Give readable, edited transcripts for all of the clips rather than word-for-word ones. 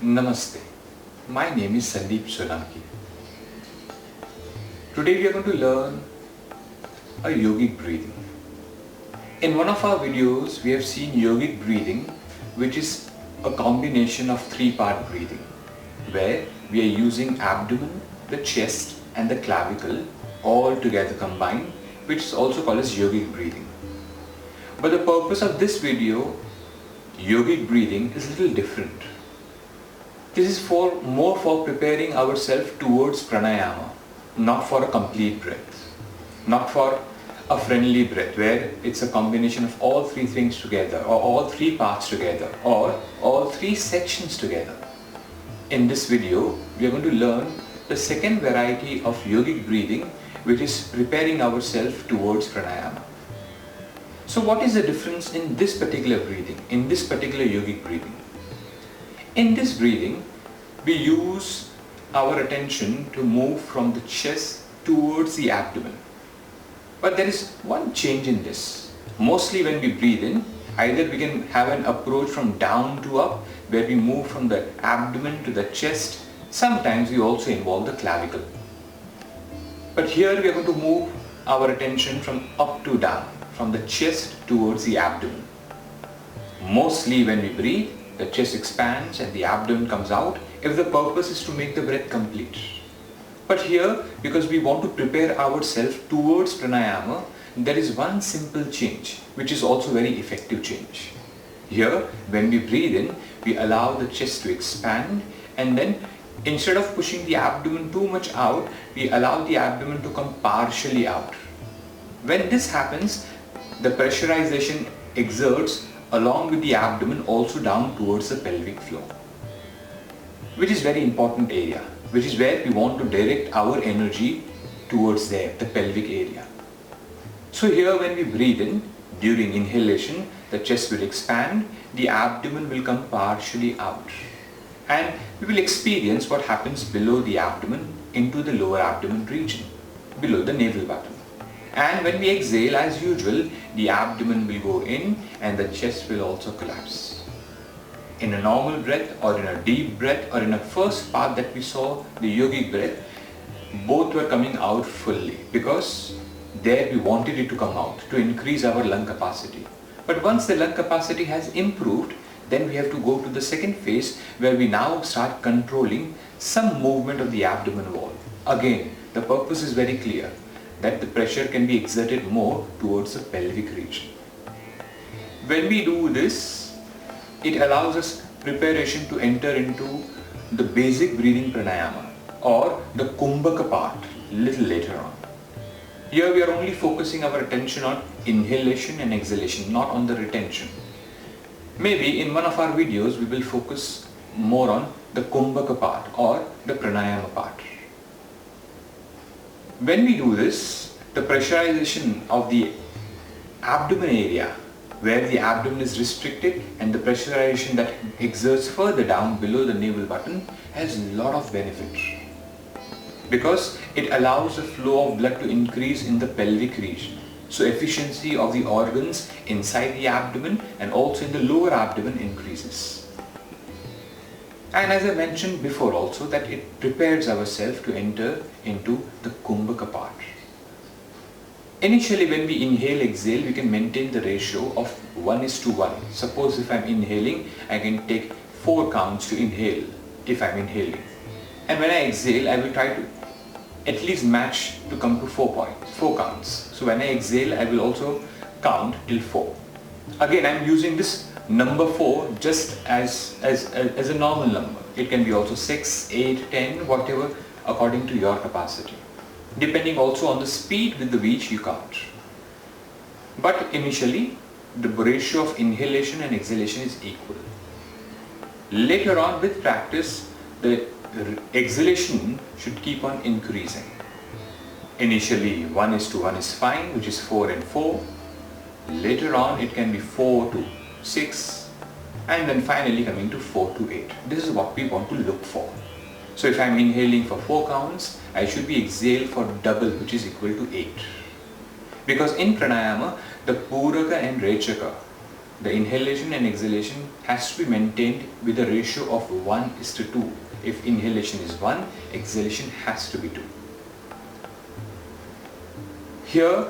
Namaste. My name is Sandeep Solanki. Today we are going to learn a yogic breathing. In one of our videos we have seen yogic breathing, which is a combination of three-part breathing where we are using abdomen, the chest and the clavicle all together combined, which is also called as yogic breathing. But the purpose of this video, yogic breathing, is a little different. This is more for preparing ourselves towards pranayama, not for a complete breath, not for a friendly breath where it's a combination of all three things together or all three parts together or all three sections together. In this video, we are going to learn the second variety of yogic breathing, which is preparing ourselves towards pranayama. So what is the difference in this particular breathing, in this particular yogic breathing? In this breathing, we use our attention to move from the chest towards the abdomen. But there is one change in this. Mostly when we breathe in, either we can have an approach from down to up, where we move from the abdomen to the chest. Sometimes we also involve the clavicle. But here we are going to move our attention from up to down, from the chest towards the abdomen. Mostly when we breathe, the chest expands and the abdomen comes out if the purpose is to make the breath complete. But here, because we want to prepare ourselves towards pranayama, there is one simple change, which is also very effective change. Here, when we breathe in, we allow the chest to expand, and then instead of pushing the abdomen too much out, we allow the abdomen to come partially out. When this happens, the pressurization exerts along with the abdomen also down towards the pelvic floor, which is very important area, which is where we want to direct our energy towards there, the pelvic area. So here when we breathe in, during inhalation, the chest will expand, the abdomen will come partially out, and we will experience what happens below the abdomen into the lower abdomen region, below the navel button. And when we exhale, as usual, the abdomen will go in and the chest will also collapse. In a normal breath or in a deep breath or in a first part that we saw, the yogic breath, both were coming out fully because there we wanted it to come out to increase our lung capacity. But once the lung capacity has improved, then we have to go to the second phase where we now start controlling some movement of the abdomen wall. Again, the purpose is very clear, that the pressure can be exerted more towards the pelvic region. When we do this, it allows us preparation to enter into the basic breathing pranayama or the kumbhaka part little later on. Here we are only focusing our attention on inhalation and exhalation, not on the retention. Maybe in one of our videos we will focus more on the kumbhaka part or the pranayama part. When we do this, the pressurization of the abdomen area, where the abdomen is restricted, and the pressurization that exerts further down below the navel button has a lot of benefit. Because it allows the flow of blood to increase in the pelvic region. So efficiency of the organs inside the abdomen and also in the lower abdomen increases. And as I mentioned before also, that it prepares ourselves to enter into the kumbhaka part. Initially when we inhale, exhale, we can maintain the ratio of 1:1. Suppose if I'm inhaling, I can take 4 counts to inhale if I'm inhaling. And when I exhale, I will try to at least match to come to 4 counts. So when I exhale, I will also count till 4. Again, I'm using this number 4 just as a normal number. It can be also 6, 8, 10, whatever according to your capacity, depending also on the speed with which you count. But initially, the ratio of inhalation and exhalation is equal. Later on with practice, the exhalation should keep on increasing. Initially 1:1 is fine, which is 4 and 4. Later on it can be 4 to 6, and then finally coming to 4 to 8. This is what we want to look for. So if I am inhaling for 4 counts, I should be exhale for double, which is equal to 8. Because in pranayama, the puraka and rechaka The inhalation and exhalation has to be maintained with a ratio of 1:2. If inhalation is 1, exhalation has to be 2. Here,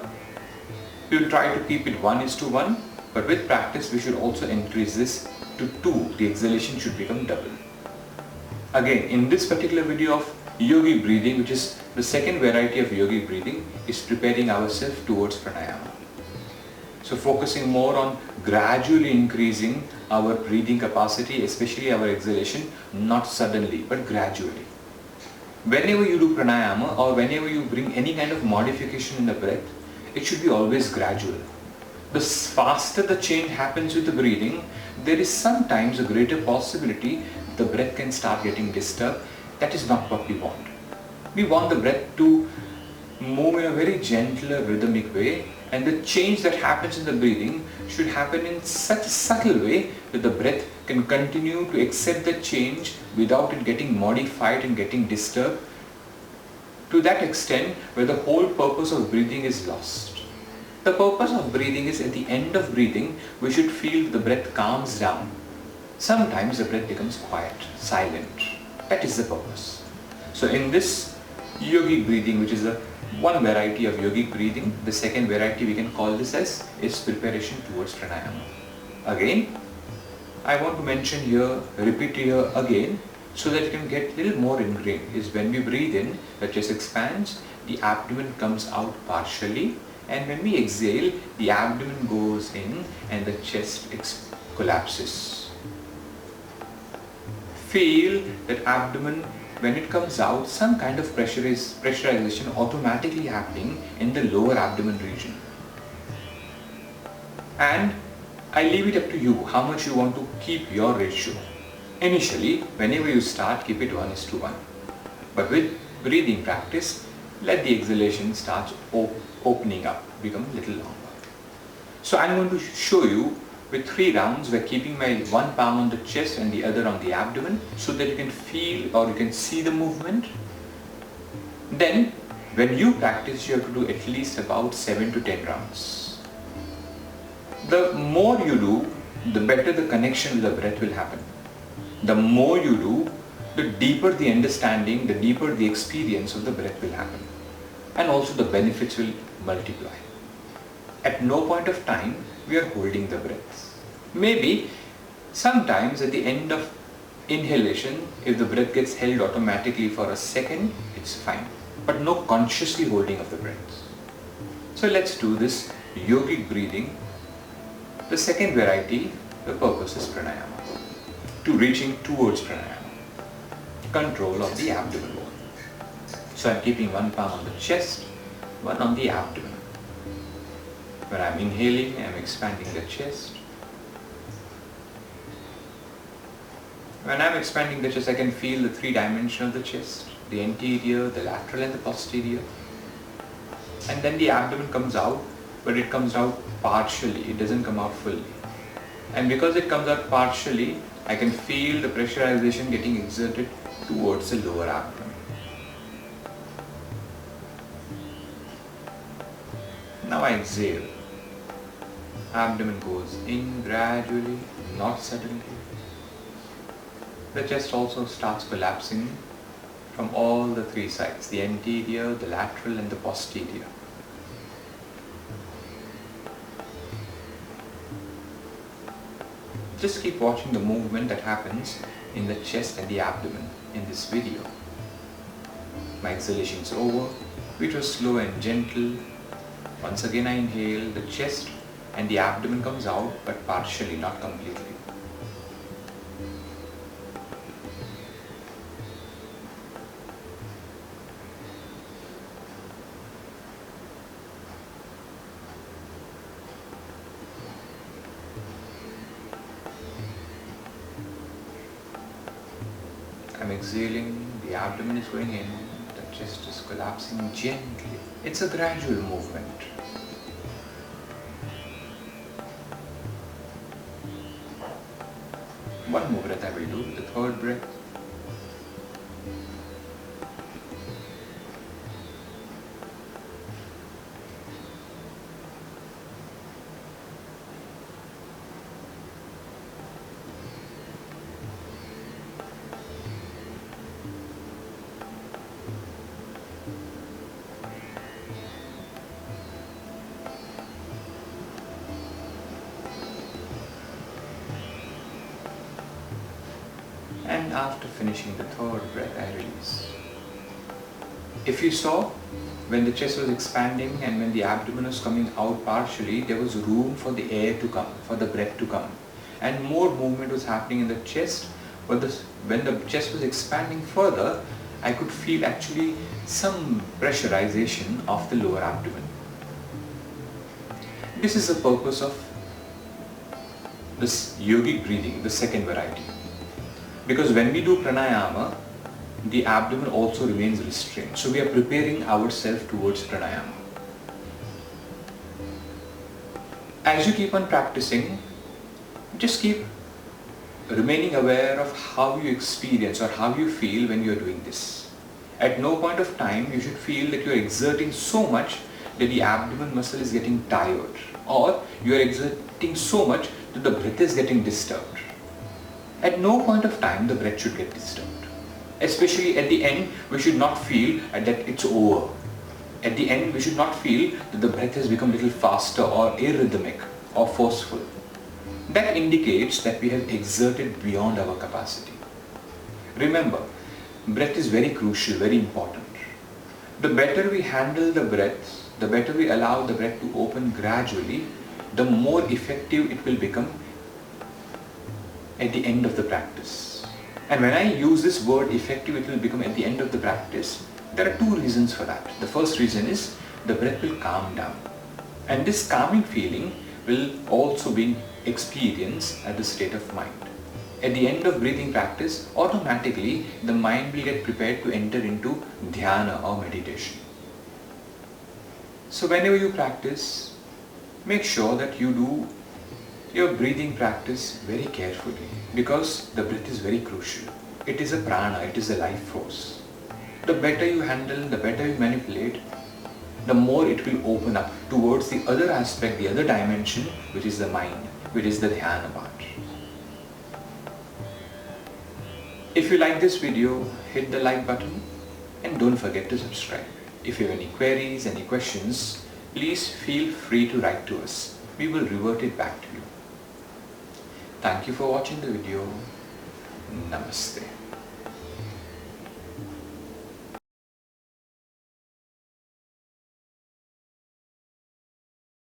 we will try to keep it 1:1, but with practice we should also increase this to 2. The exhalation should become double. Again, in this particular video of yogic breathing, which is the second variety of yogic breathing, is preparing ourselves towards pranayama. So focusing more on gradually increasing our breathing capacity, especially our exhalation, not suddenly but gradually. Whenever you do pranayama or whenever you bring any kind of modification in the breath, it should be always gradual. The faster the change happens with the breathing, there is sometimes a greater possibility the breath can start getting disturbed. That is not what we want. We want the breath to move in a very gentle, rhythmic way, and the change that happens in the breathing should happen in such a subtle way that the breath can continue to accept the change without it getting modified and getting disturbed to that extent where the whole purpose of breathing is lost. The purpose of breathing is at the end of breathing, we should feel the breath calms down. Sometimes the breath becomes quiet, silent. That is the purpose. So in this yogic breathing, which is the one variety of yogic breathing, the second variety we can call this as is preparation towards pranayama. Again, I want to mention here, repeat here again, so that you can get a little more ingrained, is when we breathe in, the chest expands, the abdomen comes out partially, and when we exhale, the abdomen goes in and the chest collapses. Feel that abdomen, when it comes out, some kind of pressurization automatically happening in the lower abdomen region. And I leave it up to you how much you want to keep your ratio. Initially, whenever you start, keep it 1:1. But with breathing practice, let the exhalation start opening up, become a little longer. So I'm going to show you with 3 rounds by keeping my one palm on the chest and the other on the abdomen, so that you can feel or you can see the movement. Then when you practice, you have to do at least about 7 to 10 rounds. The more you do, the better the connection with the breath will happen. The more you do, the deeper the understanding, the deeper the experience of the breath will happen. And also the benefits will multiply. At no point of time we are holding the breath. Maybe sometimes at the end of inhalation, if the breath gets held automatically for a second, it's fine. But no consciously holding of the breath. So let's do this yogic breathing. The second variety, the purpose is pranayama. To reaching towards pranayama. Control of the abdomen wall. So I'm keeping one palm on the chest, one on the abdomen. When I'm inhaling, I'm expanding the chest. When I'm expanding the chest, I can feel the 3 dimensions of the chest, the anterior, the lateral and the posterior. And then the abdomen comes out, but it comes out partially, it doesn't come out fully. And because it comes out partially, I can feel the pressurization getting exerted towards the lower abdomen. Now I exhale. Abdomen goes in gradually, not suddenly. The chest also starts collapsing from all the 3 sides, the anterior, the lateral and the posterior. Just keep watching the movement that happens in the chest and the abdomen in this video. My exhalation is over. It was slow and gentle. Once again I inhale, the chest and the abdomen comes out, but partially, not completely. I'm exhaling, the abdomen is going in, the chest is collapsing gently. It's a gradual movement. One more breath I will do, the third breath. and after finishing the third breath, I release. If you saw, when the chest was expanding and when the abdomen was coming out partially, there was room for the air to come, for the breath to come, and more movement was happening in the chest. But when the chest was expanding further, I could feel actually some pressurization of the lower abdomen. This is the purpose of this yogic breathing, the second variety. Because when we do pranayama, the abdomen also remains restrained. So we are preparing ourselves towards pranayama. As you keep on practicing, just keep remaining aware of how you experience or how you feel when you are doing this. At no point of time you should feel that you are exerting so much that the abdomen muscle is getting tired, or you are exerting so much that the breath is getting disturbed. At no point of time the breath should get disturbed. Especially at the end, we should not feel that it's over. At the end, we should not feel that the breath has become a little faster or arrhythmic or forceful. That indicates that we have exerted beyond our capacity. Remember, breath is very crucial, very important. The better we handle the breath, the better we allow the breath to open gradually, the more effective it will become at the end of the practice. And when I use this word effective, it will become at the end of the practice, there are two reasons for that. The first reason is the breath will calm down. And this calming feeling will also be experienced at the state of mind. At the end of breathing practice, automatically the mind will get prepared to enter into dhyana or meditation. So whenever you practice, make sure that you do your breathing practice very carefully, because the breath is very crucial. It is a prana, it is a life force. The better you handle, the better you manipulate, the more it will open up towards the other aspect, the other dimension, which is the mind, which is the dhyana part. If you like this video, hit the like button and don't forget to subscribe. If you have any queries, any questions, please feel free to write to us. We will revert it back to you. Thank you for watching the video. Namaste.